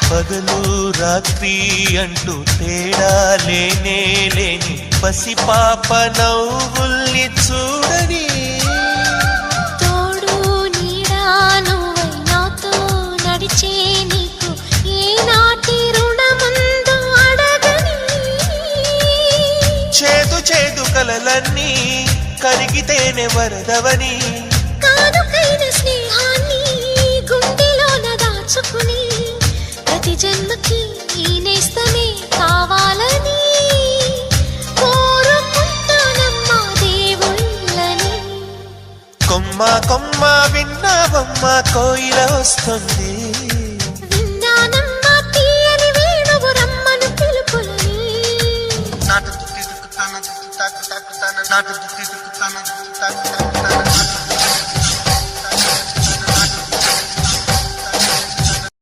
పగలు రాత్రి అంటూ తేడా లేనే లేని పసిపాప నవ్వుల్ని చూడని తోడు నీడా నువ్వై నాతో నడిచే నీకు ఏనాటి రుణముందో అడగని చేదు చేదు కలలన్నీ కరిగితేనే వరదవని కానుకైన స్నేహాన్ని గుండెలోన దాచుకుని ప్రతి జన్మకి ఈ నేస్తమే కావాలని కోరుకుంటానమ్మా దేవుళ్ళని. కొమ్మ కొమ్మ విన్నావమ్మ కోయిల వస్తుంది